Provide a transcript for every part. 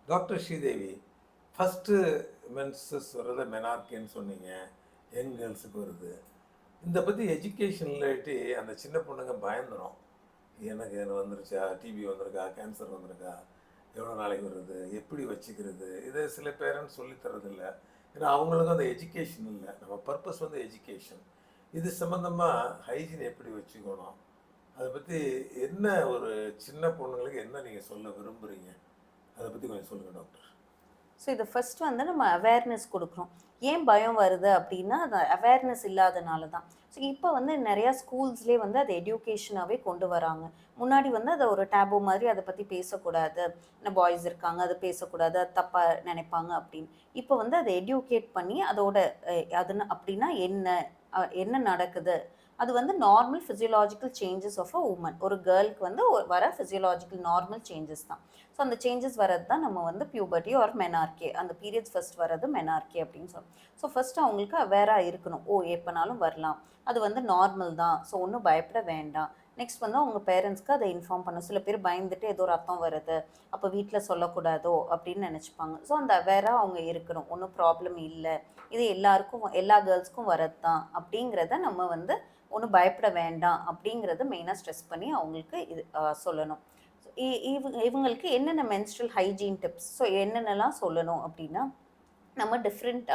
Doctor Sridevi, first menses வர்றத மெனார்கேன்னு சொன்னீங்க. Young கேர்ள்ஸுக்கு வருது. இந்த பற்றி எஜுகேஷன் இல்லாட்டி அந்த சின்ன பொண்ணுங்க பயந்துடும். எனக்கு இது வந்துருச்சா, டிபி வந்திருக்கா, கேன்சர் வந்திருக்கா, எவ்வளோ நாளைக்கு வருது, எப்படி வச்சுக்கிறது, இதை சில பேரண்ட்ஸ் சொல்லித்தரதில்ல. ஏன்னா அவங்களுக்கும் அந்த எஜுகேஷன் இல்லை. நம்ம பர்பஸ் வந்து எஜுகேஷன். இது சம்மந்தமாக ஹைஜீன் எப்படி வச்சுக்கணும், அதை பற்றி என்ன ஒரு சின்ன பொண்ணுங்களுக்கு என்ன நீங்கள் சொல்ல விரும்புகிறீங்க, அதை பற்றி கொஞ்சம் சொல்லுங்கள் டாக்டர். ஸோ இது ஃபர்ஸ்ட் வந்து நம்ம அவேர்னஸ் கொடுக்குறோம். ஏன் பயம் வருது அப்படின்னா அது அவேர்னஸ் இல்லாதனால தான். ஸோ இப்போ வந்து நிறையா ஸ்கூல்ஸ்லேயே வந்து அதை எடியூகேஷனாகவே கொண்டு வராங்க. முன்னாடி வந்து அதை ஒரு டேபு மாதிரி அதை பற்றி பேசக்கூடாது, என்ன பாய்ஸ் இருக்காங்க அதை பேசக்கூடாது, அது தப்பாக நினைப்பாங்க அப்படின்னு. இப்போ வந்து அதை எடியூகேட் பண்ணி அதோட அது அப்படின்னா என்ன, என்ன நடக்குது, அது வந்து normal physiological changes of a woman. ஒரு கேர்ளுக்கு வந்து வர ஃபிசியலாஜிக்கல் நார்மல் சேஞ்சஸ் தான். ஸோ அந்த சேஞ்சஸ் வரது தான் நம்ம வந்து பியூபர்ட்டி ஆர் மெனார்கே, அந்த பீரியட்ஸ் ஃபர்ஸ்ட் வரது மெனார்கே அப்படின்னு சொல்லுவோம். ஸோ ஃபர்ஸ்ட் அவங்களுக்கு அவேராக இருக்கணும். ஓ எப்போனாலும் வரலாம், அது வந்து நார்மல் தான், ஸோ ஒன்றும் பயப்பட வேண்டாம். நெக்ஸ்ட் வந்து அவங்க பேரண்ட்ஸ்க்கு அதை இன்ஃபார்ம் பண்ணணும். சில பேர் பயந்துட்டு ஏதோ ரத்தம் வருது அப்போ வீட்டில் சொல்லக்கூடாதோ அப்படின்னு நினச்சிப்பாங்க. ஸோ அந்த அவேராக அவங்க இருக்கணும். ஒன்றும் ப்ராப்ளம் இல்லை, இது எல்லாருக்கும் எல்லா கேர்ள்ஸ்க்கும் வரது தான் அப்படிங்கிறத நம்ம வந்து ஒன்றும் பயப்பட வேண்டாம் அப்படிங்கிறத மெயினாக ஸ்ட்ரெஸ் பண்ணி அவங்களுக்கு இது சொல்லணும். இவங்களுக்கு என்னென்ன மென்ஸ்ட்ரல் ஹைஜீன் டிப்ஸ், ஸோ என்னென்னலாம் சொல்லணும் அப்படின்னா, நம்ம டிஃப்ரெண்ட்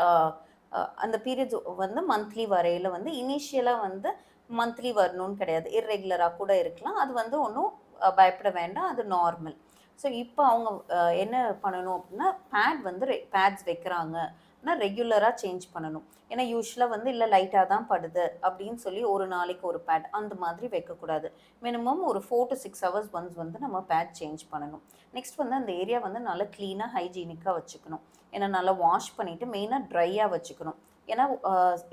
அந்த பீரியட்ஸ் வந்து மந்த்லி வரையில் வந்து இனிஷியலாக வந்து மந்த்லி வரணும்னு கிடையாது, இர்ரெகுலராக கூட இருக்கலாம். அது வந்து ஒன்றும் பயப்பட வேண்டாம், அது நார்மல். ஸோ இப்போ அவங்க என்ன பண்ணணும் அப்படின்னா, பேட் வந்து பேட்ஸ் வைக்கிறாங்க ரெகுலராக சேஞ்ச் பண்ணணும். ஏன்னா யூஸ்வலாக வந்து இல்லை லைட்டாக தான் படுது அப்படின்னு சொல்லி ஒரு நாளைக்கு ஒரு பேட் அந்த மாதிரி வைக்கக்கூடாது. மினிமம் ஒரு 4 to 6 hours ஒன்ஸ் வந்து நம்ம பேட் சேஞ்ச் பண்ணணும். நெக்ஸ்ட் வந்து அந்த ஏரியா வந்து நல்லா க்ளீனாக ஹைஜீனிக்காக வச்சுக்கணும். ஏன்னா நல்லா வாஷ் பண்ணிவிட்டு மெயினாக ட்ரையாக வச்சுக்கணும். ஏன்னா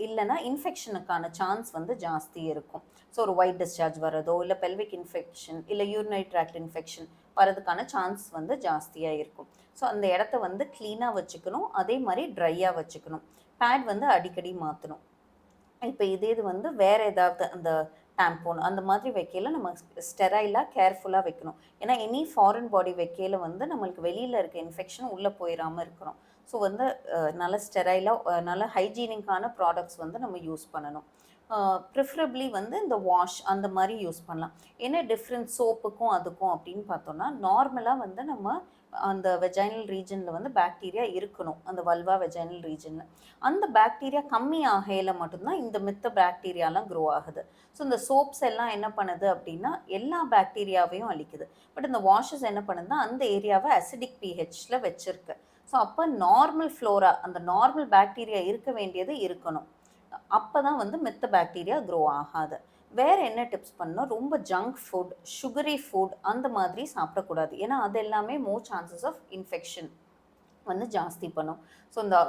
இல்லைன்னா இன்ஃபெக்ஷனுக்கான சான்ஸ் வந்து ஜாஸ்தி இருக்கும். ஸோ ஒரு ஒயிட் டிஸ்சார்ஜ் வரதோ இல்லை பெல்விக் இன்ஃபெக்ஷன் இல்லை யூரினரி ட்ராக்ட் இன்ஃபெக்ஷன் வரதுக்கான சான்ஸ் வந்து ஜாஸ்தியாக இருக்கும். ஸோ அந்த இடத்த வந்து க்ளீனாக வச்சுக்கணும், அதே மாதிரி ட்ரையாக வச்சுக்கணும். பேட் வந்து அடிக்கடி மாற்றணும். இப்போ இது வந்து வேறு ஏதாவது அந்த டேம்போன் அந்த மாதிரி வைக்கையில் நம்ம ஸ்டெரைலாக கேர்ஃபுல்லாக வைக்கணும். ஏன்னா எனி ஃபாரின் பாடி வைக்கையில் வந்து நம்மளுக்கு வெளியில் இருக்க இன்ஃபெக்ஷன் உள்ளே போயிடாமல் இருக்கணும். ஸோ வந்து நல்ல ஸ்டெரைலாக நல்ல ஹைஜீனிக்கான ப்ராடக்ட்ஸ் வந்து நம்ம யூஸ் பண்ணணும். ப்ரிஃபரபிளி வந்து இந்த வாஷ் அந்த மாதிரி யூஸ் பண்ணலாம். என்ன டிஃப்ரெண்ட் சோப்புக்கும் அதுக்கும் அப்படின்னு பார்த்தோன்னா, நார்மலாக வந்து நம்ம அந்த வெஜைனல் ரீஜனில் வந்து பாக்டீரியா இருக்கணும், அந்த வல்வா வெஜைனல் ரீஜனில். அந்த பாக்டீரியா கம்மி ஆகையில் மட்டும்தான் இந்த மித்த பாக்டீரியாலாம் க்ரோ ஆகுது. ஸோ இந்த சோப்ஸ் எல்லாம் என்ன பண்ணுது அப்படின்னா எல்லா பாக்டீரியாவையும் அழிக்குது. பட் இந்த வாஷஸ் என்ன பண்ணுதுன்னா அந்த ஏரியாவை அசிடிக் பிஹெச்சில் வச்சிருக்கு. ஸோ அப்போ நார்மல் ஃப்ளோரா, அந்த நார்மல் பாக்டீரியா இருக்க வேண்டியது இருக்கணும். அப்போ தான் வந்து மித்த பாக்டீரியா க்ரோ ஆகாது. வேறு என்ன டிப்ஸ் பண்ணணும், ரொம்ப ஜங்க் ஃபுட், சுகரி ஃபுட் அந்த மாதிரி சாப்பிடக்கூடாது. ஏன்னா அது எல்லாமே மோர் சான்சஸ் ஆஃப் இன்ஃபெக்ஷன் வந்து ஜாஸ்தி பண்ணும். ஸோ இந்த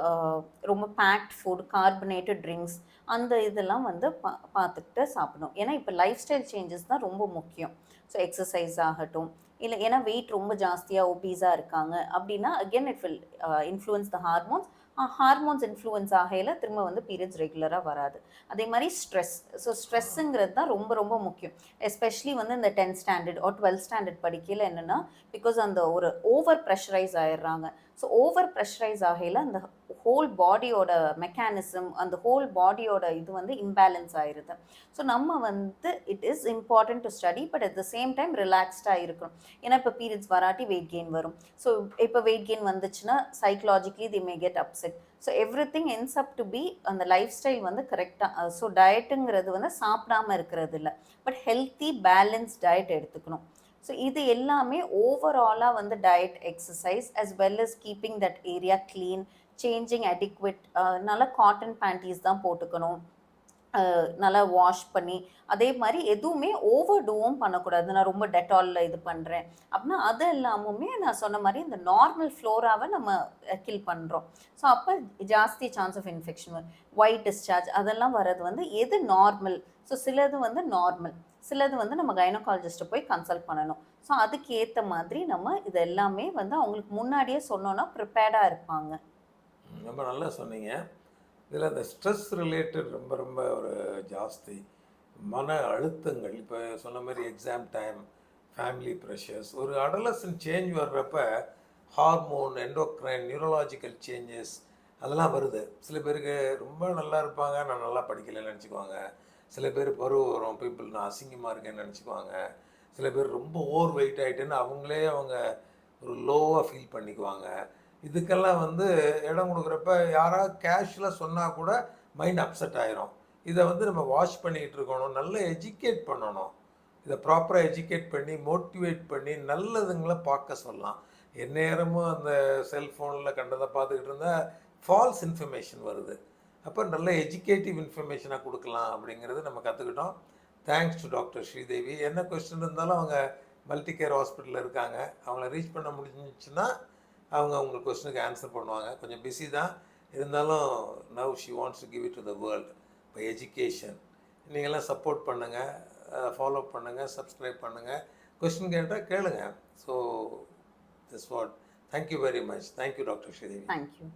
ரொம்ப பேக்ட் ஃபுட், கார்பனேட்டட் ட்ரிங்க்ஸ் அந்த இதெல்லாம் வந்து பார்த்துக்கிட்டு சாப்பிடணும். ஏன்னா இப்போ லைஃப் ஸ்டைல் சேஞ்சஸ் தான் ரொம்ப முக்கியம். ஸோ எக்ஸசைஸ் ஆகட்டும், இல்லை ஏன்னா வெயிட் ரொம்ப ஜாஸ்தியாக ஒபீஸாக இருக்காங்க அப்படின்னா again it will influence the hormones. Hormones influence ஆகையில் திரும்ப வந்து பீரியட்ஸ் ரெகுலராக வராது. அதே மாதிரி ஸ்ட்ரெஸ். ஸோ ஸ்ட்ரெஸ்ஸுங்கிறது தான் ரொம்ப ரொம்ப முக்கியம். எஸ்பெஷலி வந்து இந்த 10th standard R 12th standard படிக்கையில் என்னென்னா, பிகாஸ் அந்த ஒரு ஓவர் ப்ரெஷரைஸ் ஆயிடுறாங்க. ஸோ ஓவர் ப்ரெஷரைஸ் ஆகையில் அந்த ஹோல் பாடியோட மெக்கானிசம், அந்த ஹோல் பாடியோட இது வந்து இம்பேலன்ஸ் ஆயிடுது. ஸோ நம்ம வந்து it is important to study, but at the same time ரிலாக்ஸ்டாக இருக்கணும். ஏன்னா இப்போ பீரியட்ஸ் வராட்டி வெயிட் கெயின் வரும். ஸோ இப்போ வெயிட் கெயின் வந்துச்சுன்னா psychologically they may get upset. So everything ends up to be அந்த லைஃப் ஸ்டைல் வந்து கரெக்டாக. ஸோ டயட்டுங்கிறது வந்து சாப்பிடாமல் இருக்கிறது இல்லை, பட் ஹெல்த்தி பேலன்ஸ் டயட் எடுத்துக்கணும். ஸோ இது எல்லாமே ஓவராலாக வந்து diet, exercise as well as keeping that area clean, changing அடிக்வெட், நல்லா காட்டன் பேண்டீஸ் தான் போட்டுக்கணும், நல்லா வாஷ் பண்ணி. அதே மாதிரி எதுவுமே ஓவர் டூவும் பண்ணக்கூடாது. நான் ரொம்ப டெட்டாலில் இது பண்ணுறேன் அப்படின்னா அது எல்லாமுமே நான் சொன்ன மாதிரி இந்த நார்மல் ஃப்ளோராவை நம்ம கில் பண்ணுறோம். ஸோ அப்போ ஜாஸ்தி சான்ஸ் ஆஃப் இன்ஃபெக்ஷன் வரும். ஒயிட் டிஸ்சார்ஜ் அதெல்லாம் வர்றது வந்து எது நார்மல். ஸோ சிலது வந்து நார்மல், சிலது வந்து நம்ம கைனகாலஜிஸ்ட்டை போய் கன்சல்ட் பண்ணணும். ஸோ அதுக்கு ஏற்ற மாதிரி நம்ம இது எல்லாமே வந்து அவங்களுக்கு முன்னாடியே சொன்னோன்னா ப்ரிப்பேர்டாக இருப்பாங்க. ரொம்ப நல்லா சொன்னீங்க. இதில் அந்த ஸ்ட்ரெஸ் ரிலேட்டட் ரொம்ப ரொம்ப ஒரு ஜாஸ்தி மன அழுத்தங்கள். இப்போ சொன்ன மாதிரி எக்ஸாம் டைம், ஃபேமிலி ப்ரெஷர்ஸ், ஒரு அடலசன் சேஞ்ச் வர்றப்ப ஹார்மோன், எண்டோக்ரைன், நியூரலாஜிக்கல் சேஞ்சஸ் அதெல்லாம் வருது. சில பேருக்கு ரொம்ப நல்லா இருப்பாங்க, நான் நல்லா படிக்கலைன்னு நினச்சிக்குவாங்க. சில பேர் பருவ வரும், பீப்புள் நான் அசிங்கமாக இருக்கேன்னு நினச்சிக்குவாங்க. சில பேர் ரொம்ப ஓவர் வெயிட் ஆகிட்டேன்னு அவங்களே அவங்க ஒரு லோவாக ஃபீல் பண்ணிக்குவாங்க. இதுக்கெல்லாம் வந்து இடம் கொடுக்குறப்ப யாராவது கேஷுவலாக சொன்னால் கூட மைண்ட் அப்செட் ஆயிரும். இதை வந்து நம்ம வாஷ் பண்ணிக்கிட்டு இருக்கணும், நல்லா எஜுகேட் பண்ணணும். இதை ப்ராப்பராக எஜுகேட் பண்ணி மோட்டிவேட் பண்ணி நல்லதுங்களை பார்க்க சொல்லலாம். எந்நேரமும் அந்த செல்ஃபோனில் கண்டதை பார்த்துக்கிட்டு இருந்தால் ஃபால்ஸ் இன்ஃபர்மேஷன் வருது. அப்போ நல்ல எஜுகேட்டிவ் இன்ஃபர்மேஷனாக கொடுக்கலாம் அப்படிங்கிறது நம்ம கற்றுக்கிட்டோம். Thanks to doctor Sridevi. என்ன கொஸ்டின் இருந்தாலும் அவங்க மல்டி கேர் ஹாஸ்பிட்டலில் இருக்காங்க. அவங்கள ரீச் பண்ண முடிஞ்சிச்சுன்னா அவங்க உங்கள் கொஸ்டினுக்கு ஆன்சர் பண்ணுவாங்க. கொஞ்சம் பிஸி தான் இருந்தாலும் now she wants to give it to the world இப்போ எஜுகேஷன். நீங்கள்லாம் சப்போர்ட் பண்ணுங்கள், ஃபாலோ பண்ணுங்கள், சப்ஸ்கிரைப் பண்ணுங்கள். கொஸ்டின் கேட்டால் கேளுங்க. So this what. Thank you very much. Thank you doctor Sridevi. Thank you.